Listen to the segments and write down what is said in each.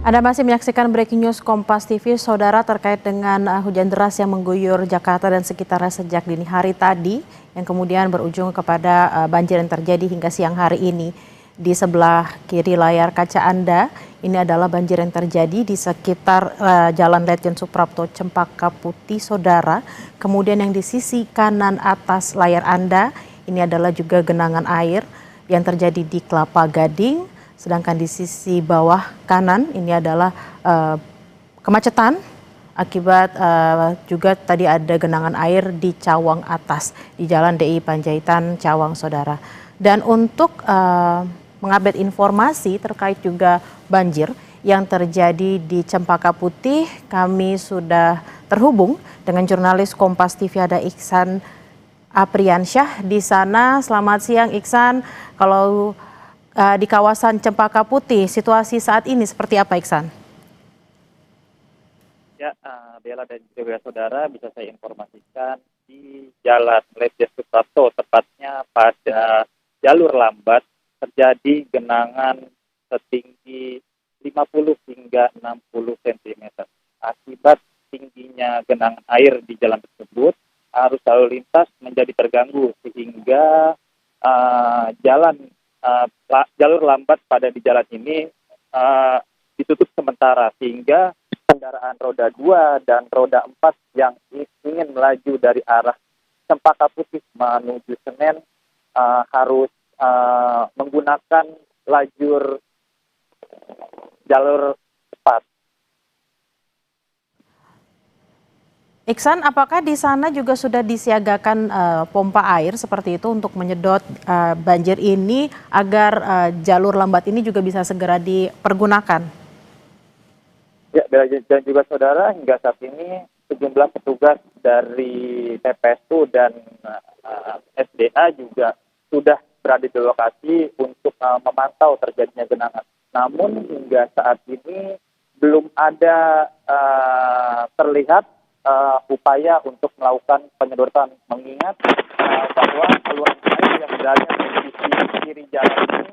Anda masih menyaksikan Breaking News Kompas TV, Saudara, terkait dengan hujan deras yang mengguyur Jakarta dan sekitarnya sejak dini hari tadi, yang kemudian berujung kepada banjir yang terjadi hingga siang hari ini. Di sebelah kiri layar kaca Anda, ini adalah banjir yang terjadi di sekitar Jalan Ledjen Suprapto, Cempaka Putih, Saudara. Kemudian yang di sisi kanan atas layar Anda, ini adalah juga genangan air yang terjadi di Kelapa Gading. Sedangkan di sisi bawah kanan ini adalah kemacetan akibat juga tadi ada genangan air di Cawang Atas di Jalan DI Panjaitan Cawang, Saudara. Dan untuk mengupdate informasi terkait juga banjir yang terjadi di Cempaka Putih, kami sudah terhubung dengan jurnalis Kompas TV ada Iksan Apriansyah di sana. Selamat siang Iksan. Kalau di kawasan Cempaka Putih, situasi saat ini seperti apa, Iksan? Ya, Bella dan juga saudara, bisa saya informasikan di Jalan Ledjen Suprapto, tepatnya pada jalur lambat, terjadi genangan setinggi 50 hingga 60 cm. Akibat tingginya genangan air di jalan tersebut, arus lalu lintas menjadi terganggu sehingga jalur lambat pada di jalan ini ditutup sementara, sehingga kendaraan roda 2 dan roda 4 yang ingin melaju dari arah Cempaka Putih menuju Senen harus menggunakan jalur cepat. Iksan, apakah di sana juga sudah disiagakan pompa air seperti itu untuk menyedot banjir ini agar jalur lambat ini juga bisa segera dipergunakan? Ya, dan juga saudara, hingga saat ini sejumlah petugas dari TPSU dan SDA juga sudah berada di lokasi untuk memantau terjadinya genangan. Namun hingga saat ini belum ada terlihat upaya untuk melakukan penyedotan, mengingat bahwa saluran air yang berada di sisi kiri jalan ini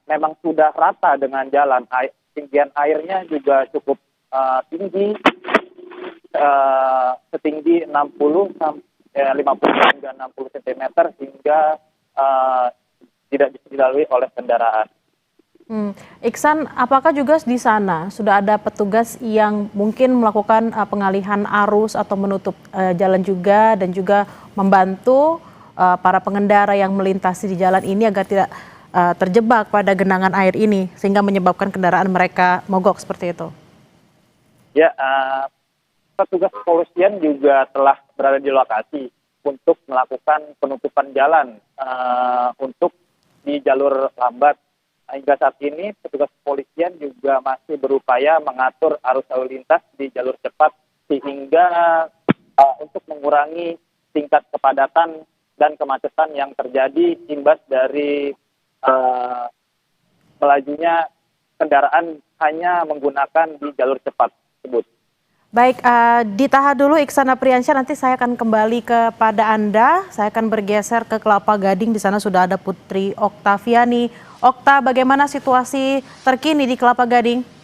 memang sudah rata dengan jalan. Ketinggian airnya juga cukup tinggi, setinggi 50 hingga 60 cm hingga tidak bisa dilalui oleh kendaraan. Iksan, apakah juga di sana sudah ada petugas yang mungkin melakukan pengalihan arus atau menutup jalan juga dan juga membantu para pengendara yang melintasi di jalan ini agar tidak terjebak pada genangan air ini sehingga menyebabkan kendaraan mereka mogok seperti itu? Ya, petugas kepolisian juga telah berada di lokasi untuk melakukan penutupan jalan untuk di jalur lambat. Hingga saat ini petugas kepolisian juga masih berupaya mengatur arus lalu lintas di jalur cepat sehingga untuk mengurangi tingkat kepadatan dan kemacetan yang terjadi imbas dari melajunya kendaraan hanya menggunakan di jalur cepat tersebut. Baik, ditahan dulu Iksan Apriansyah, nanti saya akan kembali kepada Anda. Saya akan bergeser ke Kelapa Gading, di sana sudah ada Putri Oktaviani. Okta, bagaimana situasi terkini di Kelapa Gading?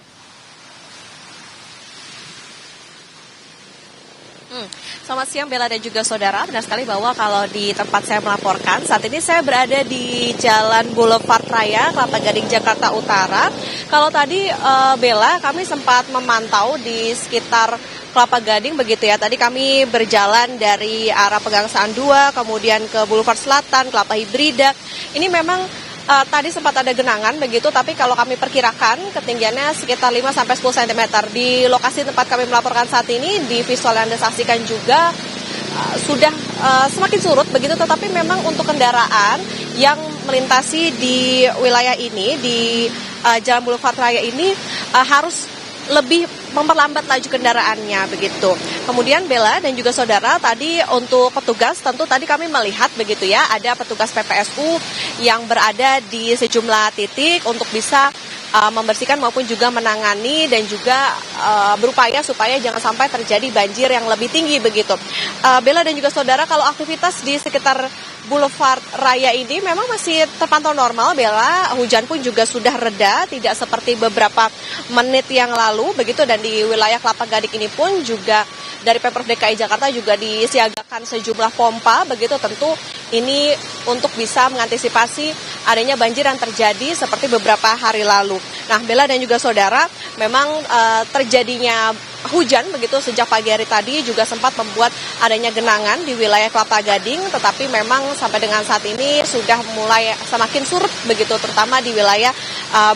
Selamat siang Bella dan juga saudara. Benar sekali bahwa kalau di tempat saya melaporkan, saat ini saya berada di Jalan Boulevard Raya, Kelapa Gading, Jakarta Utara. Kalau tadi Bella, kami sempat memantau di sekitar Kelapa Gading begitu ya. Tadi kami berjalan dari arah Pegangsaan 2, kemudian ke Boulevard Selatan, Kelapa Hibrida. Ini memang tadi sempat ada genangan begitu, tapi kalau kami perkirakan ketinggiannya sekitar 5-10 cm. Di lokasi tempat kami melaporkan saat ini, di visual yang Anda saksikan juga sudah semakin surut begitu, tetapi memang untuk kendaraan yang melintasi di wilayah ini, di Jalan Boulevard Raya ini harus lebih memperlambat laju kendaraannya begitu. Kemudian Bella dan juga saudara, tadi untuk petugas tentu tadi kami melihat begitu ya, ada petugas PPSU yang berada di sejumlah titik untuk bisa membersihkan maupun juga menangani dan juga berupaya supaya jangan sampai terjadi banjir yang lebih tinggi begitu. Bella dan juga saudara, kalau aktivitas di sekitar Boulevard Raya ini memang masih terpantau normal, Bella. Hujan pun juga sudah reda, tidak seperti beberapa menit yang lalu begitu, dan di wilayah Kelapa Gading ini pun juga dari Pemprov DKI Jakarta juga disiagakan sejumlah pompa begitu, tentu ini untuk bisa mengantisipasi adanya banjir yang terjadi seperti beberapa hari lalu. Nah, Bella dan juga saudara, memang terjadinya hujan begitu sejak pagi hari tadi juga sempat membuat adanya genangan di wilayah Kelapa Gading, tetapi memang sampai dengan saat ini sudah mulai semakin surut begitu, terutama di wilayah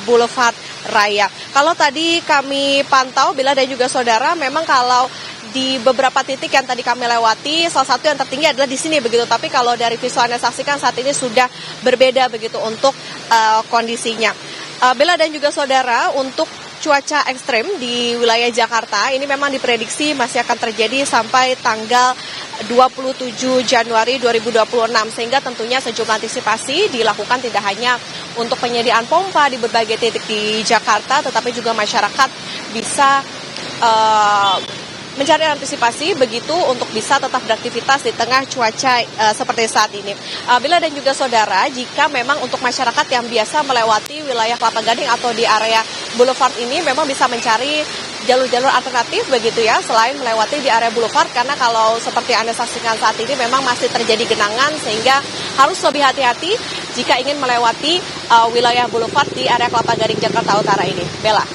Boulevard Raya. Kalau tadi kami pantau, Bella dan juga saudara, memang kalau di beberapa titik yang tadi kami lewati, salah satu yang tertinggi adalah di sini begitu. Tapi kalau dari visual Anda saksikan saat ini sudah berbeda begitu untuk kondisinya. Bella dan juga saudara, untuk cuaca ekstrim di wilayah Jakarta ini memang diprediksi masih akan terjadi sampai tanggal 27 Januari 2026, sehingga tentunya sejumlah antisipasi dilakukan tidak hanya untuk penyediaan pompa di berbagai titik di Jakarta, tetapi juga masyarakat bisa mencari antisipasi begitu untuk bisa tetap beraktivitas di tengah cuaca seperti saat ini. Bila dan juga saudara, jika memang untuk masyarakat yang biasa melewati wilayah Kelapa Gading atau di area Boulevard ini memang bisa mencari jalur-jalur alternatif begitu ya, selain melewati di area Boulevard, karena kalau seperti Anda saksikan saat ini memang masih terjadi genangan, sehingga harus lebih hati-hati jika ingin melewati wilayah Boulevard di area Kelapa Gading Jakarta Utara ini. Bella.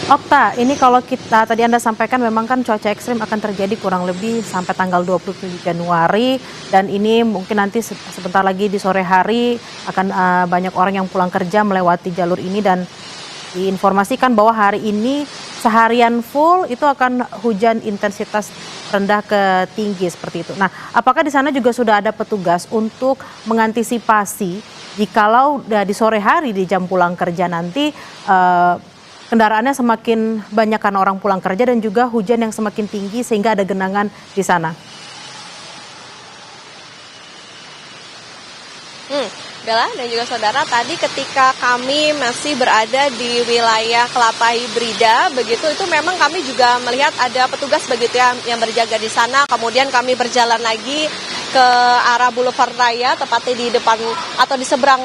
Okta, ini kalau kita tadi Anda sampaikan memang kan cuaca ekstrim akan terjadi kurang lebih sampai tanggal 27 Januari, dan ini mungkin nanti sebentar lagi di sore hari akan banyak orang yang pulang kerja melewati jalur ini, dan diinformasikan bahwa hari ini seharian full itu akan hujan intensitas rendah ke tinggi seperti itu. Nah, apakah di sana juga sudah ada petugas untuk mengantisipasi jikalau di sore hari di jam pulang kerja nanti kendaraannya semakin banyak karena orang pulang kerja dan juga hujan yang semakin tinggi sehingga ada genangan di sana? Bella dan juga saudara, tadi ketika kami masih berada di wilayah Kelapa Hibrida begitu, itu memang kami juga melihat ada petugas begitu ya yang berjaga di sana. Kemudian kami berjalan lagi ke arah Boulevard Raya, tepatnya di depan atau di seberang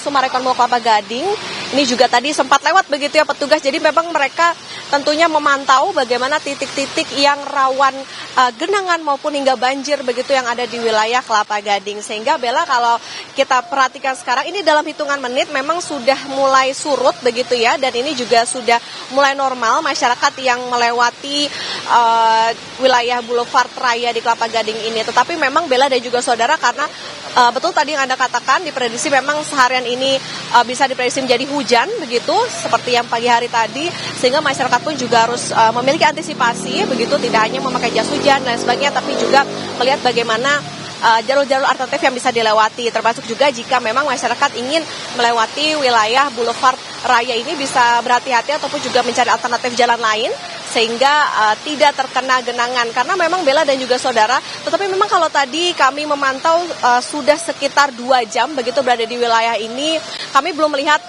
Sumarekon Mall Kelapa Gading. Ini juga tadi sempat lewat begitu ya petugas. Jadi memang mereka tentunya memantau bagaimana titik-titik yang rawan genangan maupun hingga banjir begitu yang ada di wilayah Kelapa Gading. Sehingga Bella, kalau kita perhatikan sekarang ini dalam hitungan menit memang sudah mulai surut begitu ya, dan ini juga sudah mulai normal masyarakat yang melewati wilayah Boulevard Raya di Kelapa Gading ini. Tetapi memang Bella dan juga saudara, karena betul tadi yang Anda katakan, diprediksi memang seharian ini bisa diprediksi menjadi hujan begitu seperti yang pagi hari tadi, sehingga masyarakat pun juga harus memiliki antisipasi begitu, tidak hanya memakai jas hujan dan sebagainya, tapi juga melihat bagaimana jalur-jalur alternatif yang bisa dilewati, termasuk juga jika memang masyarakat ingin melewati wilayah Boulevard Raya ini bisa berhati-hati ataupun juga mencari alternatif jalan lain sehingga tidak terkena genangan. Karena memang Bella dan juga saudara, tetapi memang kalau tadi kami memantau sudah sekitar 2 jam begitu berada di wilayah ini, kami belum melihat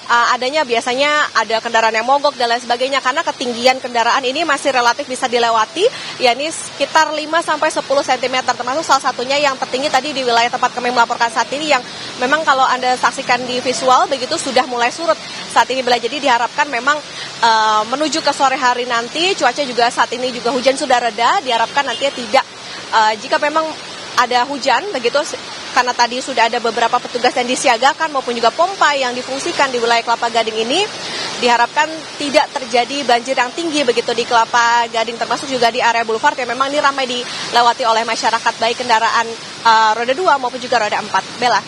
adanya biasanya ada kendaraan yang mogok dan lain sebagainya, karena ketinggian kendaraan ini masih relatif bisa dilewati, yakni sekitar 5-10 cm, termasuk salah satunya yang tertinggi tadi di wilayah tempat kami melaporkan saat ini, yang memang kalau Anda saksikan di visual begitu sudah mulai surut saat ini. Jadi diharapkan memang menuju ke sore hari nanti, cuaca juga saat ini juga hujan sudah reda, diharapkan nantinya tidak jika memang ada hujan begitu, karena tadi sudah ada beberapa petugas yang disiagakan maupun juga pompa yang difungsikan di wilayah Kelapa Gading ini, diharapkan tidak terjadi banjir yang tinggi begitu di Kelapa Gading, termasuk juga di area Boulevard yang memang ini ramai dilewati oleh masyarakat, baik kendaraan roda 2 maupun juga roda 4. Bella.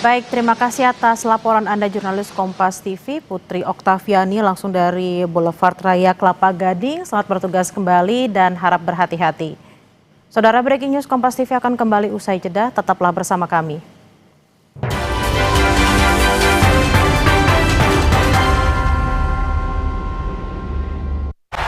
Baik, terima kasih atas laporan Anda jurnalis Kompas TV, Putri Oktaviani langsung dari Boulevard Raya Kelapa Gading. Selamat bertugas kembali dan harap berhati-hati. Saudara, breaking news Kompas TV akan kembali usai jeda, tetaplah bersama kami.